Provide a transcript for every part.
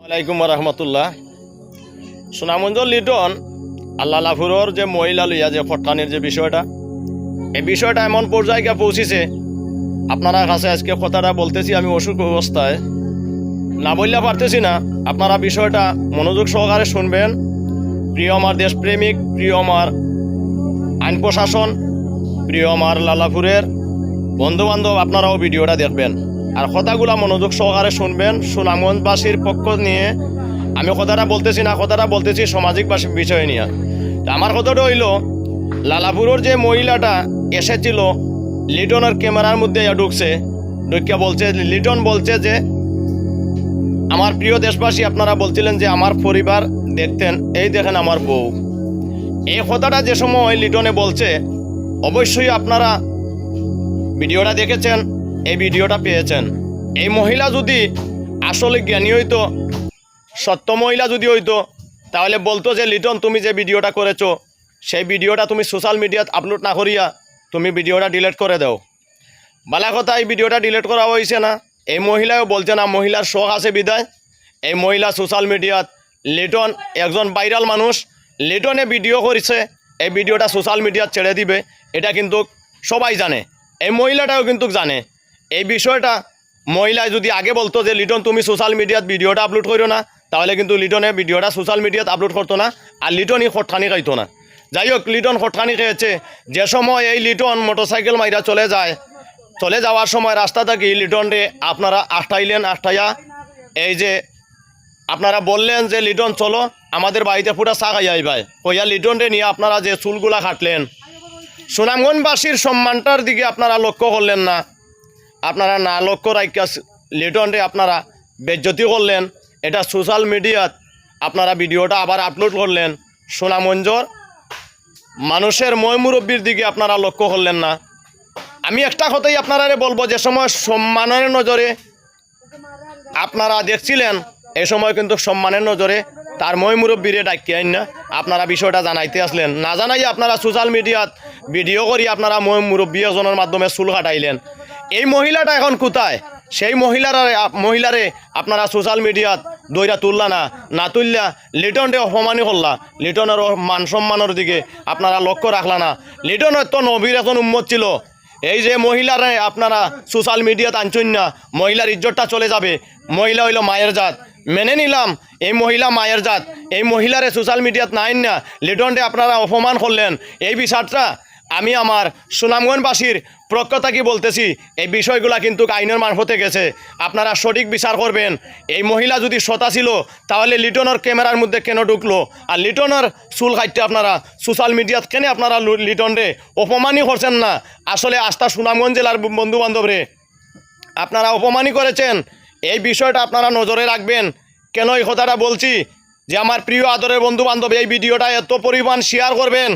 আলাইকুম রহমতুল্লাহ। সুনামগঞ্জ লিটন আল্লাহপুরের যে মহিলা লইয়া যে ফটকানির যে বিষয়টা, এই বিষয়টা এমন পর্যায়ে গিয়ে পৌঁছিছে, আপনারা কাছে আজকে কথাটা বলতেছি। আমি অসুখ অবস্থায় না বললে পারতেছি না। আপনারা বিষয়টা মনোযোগ সহকারে শুনবেন। প্রিয় আমার দেশপ্রেমিক, প্রিয় আমার আইন প্রশাসন, প্রিয় আমার লালাপুরের বন্ধুবান্ধব, আপনারাও ভিডিওটা দেখবেন আর কথাগুলা মনোযোগ সহকারে শুনবেন। সুনামগঞ্জবাসীর পক্ষ নিয়ে আমি কথাটা বলতেছি না, কথাটা বলতেছি সামাজিক বিষয় নিয়ে। আমার কথাটা হইল, লালাপুরের যে মহিলাটা এসেছিল লিটনের ক্যামেরার মধ্যে ঢুকছে, ঢুকিয়া বলছে, লিটন বলছে যে আমার প্রিয় দেশবাসী, আপনারা বলছিলেন যে আমার পরিবার দেখতেন, এই দেখেন আমার বউ। এই কথাটা যে সময় লিটনে বলছে, অবশ্যই আপনারা ভিডিওটা দেখেছেন, এই ভিডিওটা পেয়েছেন। এই মহিলা যদি আসলে জ্ঞানী হইতো, সত্য মহিলা যদি হইতো, তাহলে বলতো যে লিটন, তুমি যে ভিডিওটা করেছো সেই ভিডিওটা তুমি সোশ্যাল মিডিয়াত আপলোড না করিয়া তুমি ভিডিওটা ডিলিট করে দাও। বালা কথা, এই ভিডিওটা ডিলিট করা হয়েছে না। এই মহিলাও বলছে না, মহিলার শখ আছে বিদায় এই মহিলা সোশ্যাল মিডিয়াত, লিটন একজন ভাইরাল মানুষ, লিটনে ভিডিও করেছে, এই ভিডিওটা সোশ্যাল মিডিয়াত ছেড়ে দিবে, এটা কিন্তু সবাই জানে। এই মহিলাটাও কিন্তু জানে এই বিষয়টা। মহিলায় যদি আগে বলতো যে লিটন তুমি সোশ্যাল মিডিয়াত ভিডিওটা আপলোড করো না, তাহলে কিন্তু লিটনে ভিডিওটা সোশ্যাল মিডিয়াত আপলোড করতো না, আর লিটনই খটখানি খাইতো না। যাই হোক, লিটন খটখানি খেয়েছে। যে সময় এই লিটন মোটরসাইকেল মাইরা চলে যাওয়ার সময় রাস্তা থেকে লিটনরে আপনারা আটটাইলেন, আটটাইয়া এই যে আপনারা বললেন যে লিটন চলো আমাদের বাড়িতে পুরা চা খাইয়া আইবাই, কইয়া লিটনরে নিয়ে আপনারা যে চুলগুলা কাটলেন, সুনামগঞ্জবাসীর সম্মানটার দিকে আপনারা লক্ষ্য করলেন না। আপনারা না লক্ষ্য রাখিয়া লিটনরে আপনারা বেজ্জতি করলেন। এটা সোশ্যাল মিডিয়াত আপনারা ভিডিওটা আবার আপলোড করলেন। সুনামগঞ্জর মানুষের মই মুরব্বীর দিকে আপনারা লক্ষ্য করলেন না। আমি একটা কথাই আপনারা বলবো, যে সময় সম্মানের নজরে আপনারা দেখছিলেন, এই সময় কিন্তু সম্মানের নজরে তার মই মুরব্বীরে ডাকিয়েন না, আপনারা বিষয়টা জানাইতে আসলেন। না জানাই আপনারা সোশ্যাল মিডিয়াত ভিডিও করি আপনারা মই মুরব্বী একজনের মাধ্যমে চুল কাটাইলেন। এই মহিলাটা এখন কোথায়? সেই মহিলারে আপনারা সোশ্যাল মিডিয়াত দইরা তুললা না তুললা লিটনরে অপমানি করলা, লিটনের মান সম্মানের দিকে আপনারা লক্ষ্য রাখলা না। লিটনের তো নবীর এখন উম্মত ছিল। এই যে মহিলারে আপনারা সোশ্যাল মিডিয়াত আনছেন না, মহিলার ইজ্জতটা চলে যাবে। মহিলা হইল মায়ের জাত, মেনে নিলাম এই মহিলা মায়ের জাত, এই মহিলারে সোশ্যাল মিডিয়াত না আইন না লিটনরে আপনারা অপমান করলেন। এই বিষয়টা আমি আমার সুনামগঞ্জবাসীর পক্ষ থেকে বলতেছি, এই বিষয়গুলা কিন্তু আইনের মারফতে গেছে, আপনারা সঠিক বিচার করবেন। এই মহিলা যদি সতা ছিল, তাহলে লিটনের ক্যামেরার মধ্যে কেন ঢুকলো? আর লিটনের চুল কাটতে আপনারা সোশ্যাল মিডিয়াত কেন আপনারা লিটনরে অপমানই করছেন না? আসলে আস্থা সুনামগঞ্জ জেলার বন্ধুবান্ধবরে আপনারা অপমানই করেছেন। এই বিষয়টা আপনারা নজরে রাখবেন। কেন এই কথাটা বলছি, যে আমার প্রিয় আদরের বন্ধুবান্ধব এই ভিডিওটা এত পরিমাণ শেয়ার করবেন।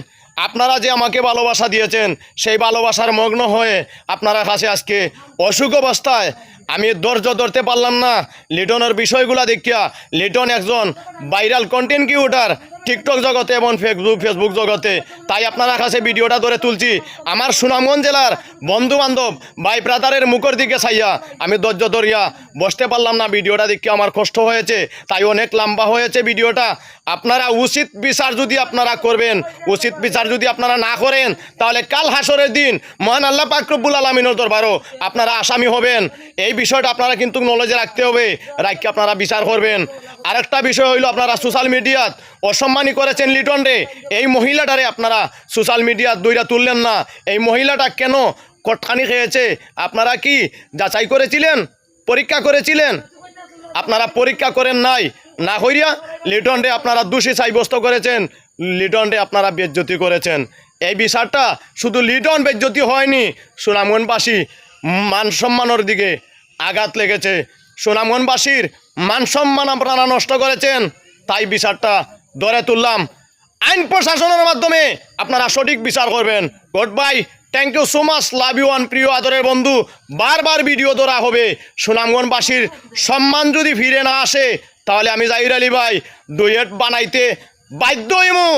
আপনারা যে আমাকে ভালোবাসা দিয়েছেন, সেই ভালোবাসার মগ্ন হয়ে আপনারা কাছে আজকে অসুখ অবস্থায় আমি ধৈর্য ধরতে পারলাম না লিটনের বিষয়গুলো দেখিয়া। লিটন একজন ভাইরাল কন্টেন্ট ক্রিয়েটর টিকটক জগতে এবং ফেসবুক জগতে, তাই আপনারা কাছে ভিডিওটা ধরে তুলছি। আমার সুনামগঞ্জ জেলার বন্ধুবান্ধব ভাই ব্রাদারের মুখের দিকে চাইয়া আমি ধৈর্য ধরিয়া বসতে পারলাম না। ভিডিওটা দেখে আমার কষ্ট হয়েছে, তাই অনেক লম্বা হয়েছে ভিডিওটা। আপনারা উচিত বিচার যদি আপনারা করবেন, উচিত বিচার যদি আপনারা না করেন, তাহলে কাল হাসরের দিন মহান আল্লাহ পাক রব্বুল আলামিনের দরবারও আপনারা আসামি হবেন। এই বিষয়টা আপনারা কিন্তু নলেজে রাখতে হবে, রাখকে আপনারা বিচার করবেন। আরেকটা বিষয় হইল, আপনারা সোশ্যাল মিডিয়াত অসম্মানী করেছেন লিটনরে। এই মহিলাটারে আপনারা সোশ্যাল মিডিয়াত দইরা তুললেন না। এই মহিলাটা কেন কটখানি খেয়েছে আপনারা কি যাচাই করেছিলেন, পরীক্ষা করেছিলেন? আপনারা পরীক্ষা করেন নাই, না করিয়া লিটনরে আপনারা দোষী সাব্যস্ত করেছেন, লিটনরে আপনারা বেজ্জতি করেছেন। এই বিচারটা শুধু লিটন বেজ্জতি হয়নি, সুনামগঞ্জবাসী মান সম্মানের দিকে আঘাত লেগেছে। সুনামগঞ্জবাসীর মান সম্মান আপনারা নষ্ট করেছেন, তাই বিচারটা ধরে তুললাম। আইন প্রশাসনের মাধ্যমে আপনারা সঠিক বিচার করবেন। Good bye, thank you so much, love you one. প্রিয় আদরের বন্ধু, বারবার ভিডিও ধরা হবে। সুনামগঞ্জবাসীর সম্মান যদি ফিরে না আসে, তাহলে আমি জাহির আলী ভাই ডুয়েট বানাইতে বাধ্য হইমু।